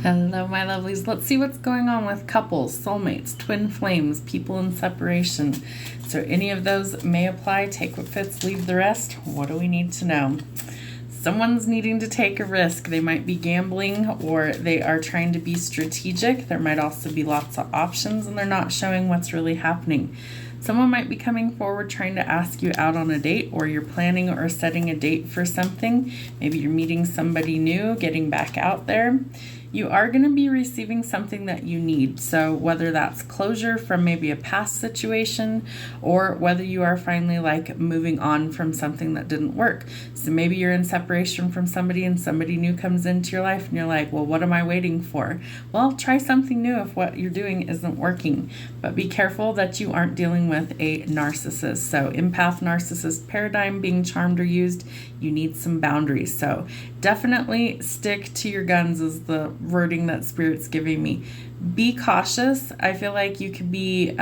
Hello, my lovelies. Let's see what's going on with couples, soulmates, twin flames, people in separation. So any of those may apply. Take what fits, leave the rest. What do we need to know? Someone's needing to take a risk. They might be gambling or they are trying to be strategic. There might also be lots of options and they're not showing what's really happening. Someone might be coming forward trying to ask you out on a date, or you're planning or setting a date for something. Maybe you're meeting somebody new, getting back out there. You are going to be receiving something that you need. So whether that's closure from maybe a past situation, or whether you are finally like moving on from something that didn't work. So maybe you're in separation from somebody and somebody new comes into your life and you're like, well, what am I waiting for? Well, try something new if what you're doing isn't working. But be careful that you aren't dealing with a narcissist. So empath narcissist paradigm, being charmed or used, you need some boundaries. So definitely stick to your guns is the wording that Spirit's giving me. Be cautious. I feel like you could be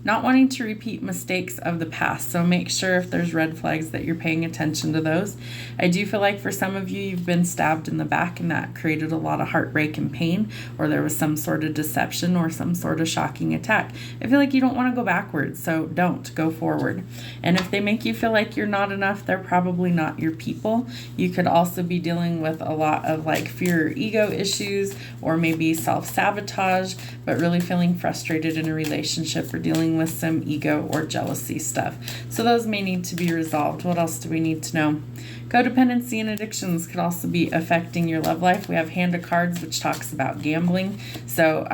not wanting to repeat mistakes of the past. So make sure if there's red flags that you're paying attention to those. I do feel like for some of you, you've been stabbed in the back and that created a lot of heartbreak and pain, or there was some sort of deception or some sort of shocking attack. I feel like you don't want to go backwards, so don't go forward. And if they make you feel like you're not enough, they're probably not your people. You could also be dealing with a lot of like fear or ego issues, or maybe self-sabotage, but really feeling frustrated in a relationship or dealing with some ego or jealousy stuff. So those may need to be resolved. What else do we need to know? Codependency and addictions could also be affecting your love life. We have Hand of Cards, which talks about gambling. So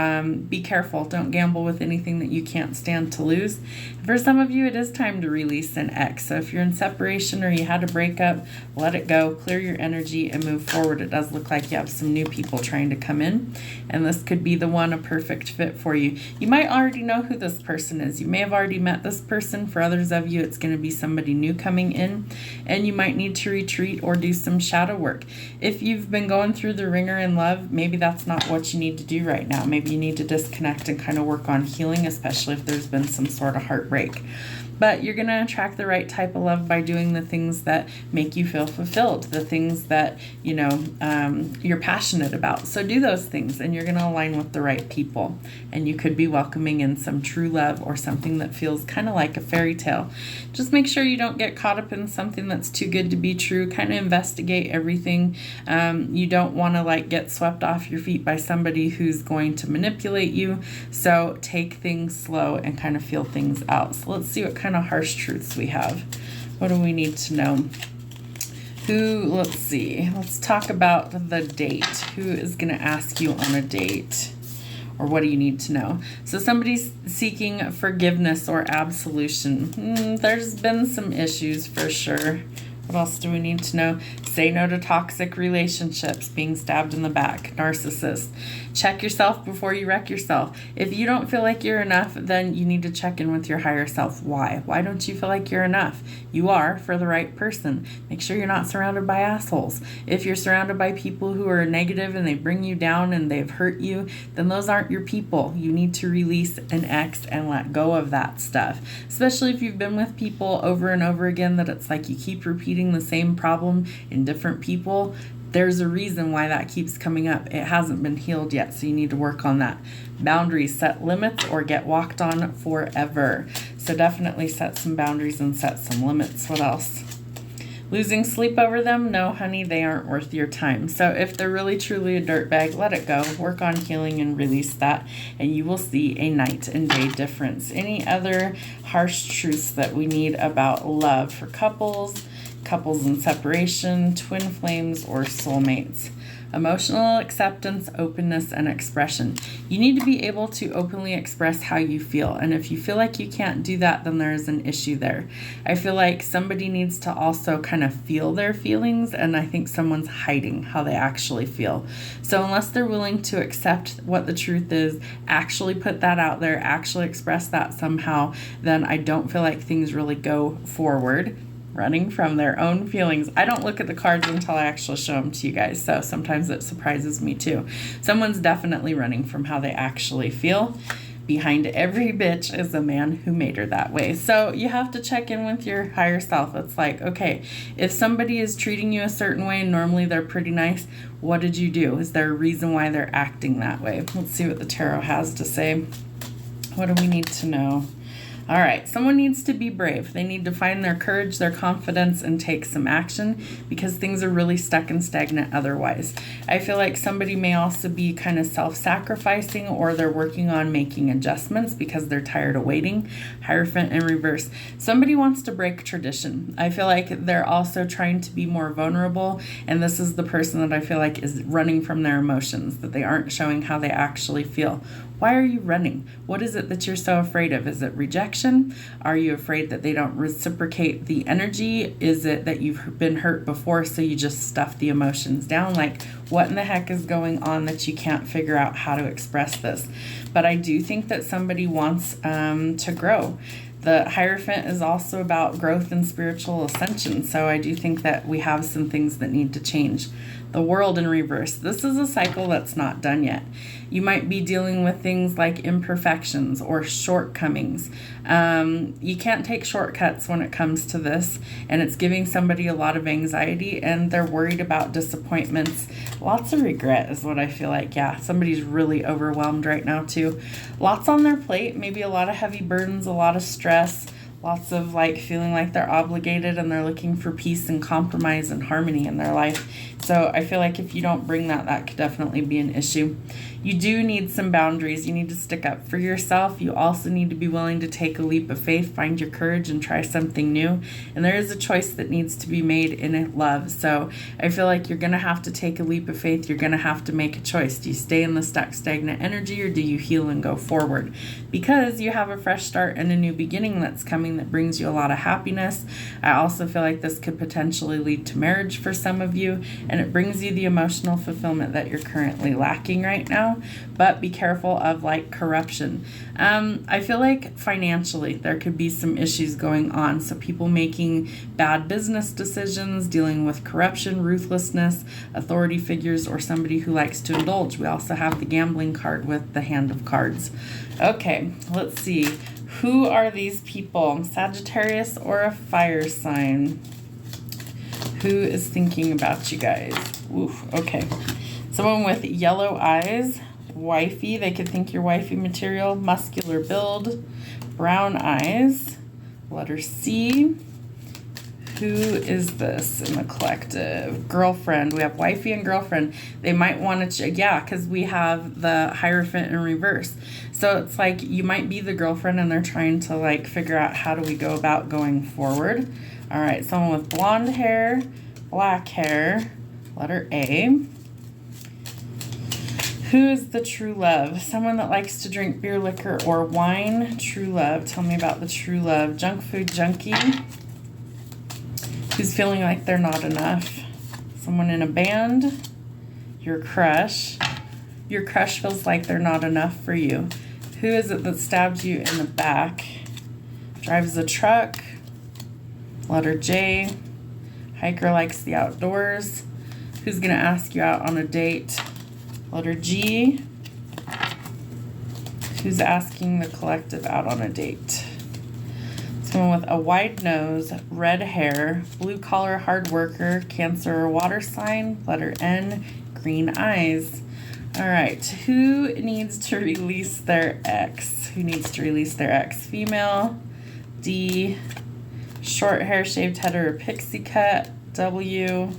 be careful. Don't gamble with anything that you can't stand to lose. For some of you, it is time to release an ex. So if you're in separation or you had a breakup, let it go, clear your energy, and move forward. It does look like you have some new people trying to come in, and this could be the one, a perfect fit for you. You might already know who this person is. You may have already met this person. For others of you, it's going to be somebody new coming in, and you might need to retreat or do some shadow work. If you've been going through the ringer in love, maybe that's not what you need to do right now. Maybe you need to disconnect and kind of work on healing, especially if there's been some sort of heartbreak. But you're going to attract the right type of love by doing the things that make you feel fulfilled, the things that, you're passionate about. So do those things and you're going to align with the right people. And you could be welcoming in some true love or something that feels kind of like a fairy tale. Just make sure you don't get caught up in something that's too good to be true. Kind of investigate everything. You don't want to get swept off your feet by somebody who's going to manipulate you. So take things slow and kind of feel things out. So let's see what kind of harsh truths we have. What do we need to know? Let's see. Let's talk about the date. Who is going to ask you on a date? Or what do you need to know? So somebody's seeking forgiveness or absolution. There's been some issues for sure. What else do we need to know? Say no to toxic relationships, being stabbed in the back, narcissist. Check yourself before you wreck yourself. If you don't feel like you're enough, then you need to check in with your higher self. Why? Why don't you feel like you're enough? You are for the right person. Make sure you're not surrounded by assholes. If you're surrounded by people who are negative and they bring you down and they've hurt you, then those aren't your people. You need to release an ex and let go of that stuff. Especially if you've been with people over and over again that it's like you keep repeating the same problem in different people. There's a reason why that keeps coming up. It hasn't been healed yet, so you need to work on that. Boundaries, set limits or get walked on forever. So definitely set some boundaries and set some limits. What else? Losing sleep over them? No, honey, they aren't worth your time. So if they're really truly a dirtbag, let it go. Work on healing and release that, and you will see a night and day difference. Any other harsh truths that we need about love for couples in separation, twin flames, or soulmates? Emotional acceptance, openness, and expression. You need to be able to openly express how you feel. And if you feel like you can't do that, then there's an issue there. I feel like somebody needs to also kind of feel their feelings, and I think someone's hiding how they actually feel. So unless they're willing to accept what the truth is, actually put that out there, actually express that somehow, then I don't feel like things really go forward. Running from their own feelings. I don't look at the cards until I actually show them to you guys, so sometimes it surprises me too. Someone's definitely running from how they actually feel. Behind every bitch is a man who made her that way. So you have to check in with your higher self. It's like, okay, if somebody is treating you a certain way, normally they're pretty nice. What did you do? Is there a reason why they're acting that way? Let's see what the tarot has to say. What do we need to know? All right, someone needs to be brave. They need to find their courage, their confidence, and take some action because things are really stuck and stagnant otherwise. I feel like somebody may also be kind of self-sacrificing, or they're working on making adjustments because they're tired of waiting. Hierophant in reverse. Somebody wants to break tradition. I feel like they're also trying to be more vulnerable, and this is the person that I feel like is running from their emotions, that they aren't showing how they actually feel. Why are you running? What is it that you're so afraid of? Is it rejection? Are you afraid that they don't reciprocate the energy? Is it that you've been hurt before, so you just stuff the emotions down? Like, what in the heck is going on that you can't figure out how to express this? But I do think that somebody wants to grow. The Hierophant is also about growth and spiritual ascension. So I do think that we have some things that need to change. The World in reverse. This is a cycle that's not done yet. You might be dealing with things like imperfections or shortcomings. You can't take shortcuts when it comes to this, and it's giving somebody a lot of anxiety, and they're worried about disappointments. Lots of regret is what I feel like. Yeah, somebody's really overwhelmed right now too. Lots on their plate, maybe a lot of heavy burdens, a lot of stress. Lots of like feeling like they're obligated, and they're looking for peace and compromise and harmony in their life. So I feel like if you don't bring that, that could definitely be an issue. You do need some boundaries. You need to stick up for yourself. You also need to be willing to take a leap of faith, find your courage, and try something new. And there is a choice that needs to be made in love. So I feel like you're going to have to take a leap of faith. You're going to have to make a choice. Do you stay in the stuck, stagnant energy, or do you heal and go forward? Because you have a fresh start and a new beginning that's coming that brings you a lot of happiness. I also feel like this could potentially lead to marriage for some of you, and it brings you the emotional fulfillment that you're currently lacking right now. But be careful of like corruption. I feel like financially there could be some issues going on. So people making bad business decisions, dealing with corruption, ruthlessness, authority figures, or somebody who likes to indulge. We also have the gambling card with the Hand of Cards. Okay, let's see. Who are these people? Sagittarius or a fire sign? Who is thinking about you guys? Oof, okay. Someone with yellow eyes, wifey. They could think you're wifey material. Muscular build, brown eyes. Letter C. Who is this in the collective? Girlfriend. We have wifey and girlfriend. They might want to, yeah, because we have the Hierophant in reverse. So it's like you might be the girlfriend, and they're trying to like figure out how do we go about going forward. All right, someone with blonde hair, black hair, letter A. Who is the true love? Someone that likes to drink beer, liquor, or wine. True love. Tell me about the true love. Junk food junkie. Who's feeling like they're not enough. Someone in a band. Your crush. Your crush feels like they're not enough for you. Who is it that stabbed you in the back? Drives a truck. Letter J. Hiker likes the outdoors. Who's going to ask you out on a date? Letter G. Who's asking the collective out on a date? Someone with a wide nose, red hair, blue collar, hard worker, Cancer or water sign. Letter N. Green eyes. All right. Who needs to release their ex? Who needs to release their ex? Female. D. Short hair, shaved head, or a pixie cut. W.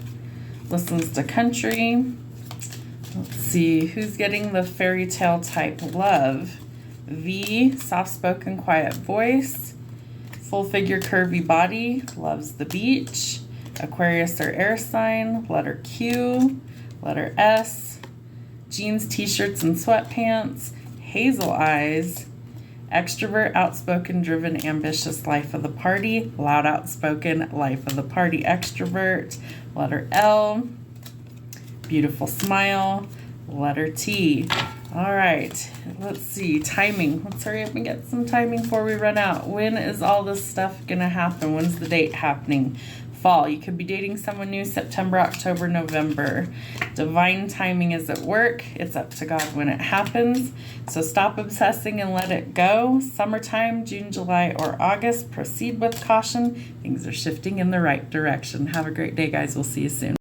Listens to country. Let's see. Who's getting the fairy tale type love? V. Soft-spoken, quiet voice. Full figure, curvy body. Loves the beach. Aquarius or air sign. Letter Q. Letter S. Jeans, t-shirts, and sweatpants. Hazel eyes. Extrovert, outspoken, driven, ambitious, life of the party. Loud, outspoken, life of the party, extrovert. Letter L. Beautiful smile. Letter T. All right, let's see. Timing. Let's hurry up and get some timing before we run out. When is all this stuff going to happen? When's the date happening? Fall, you could be dating someone new September, October, November. Divine timing is at work. It's up to God when it happens. So stop obsessing and let it go. Summertime, June, July, or August. Proceed with caution. Things are shifting in the right direction. Have a great day, guys. We'll see you soon.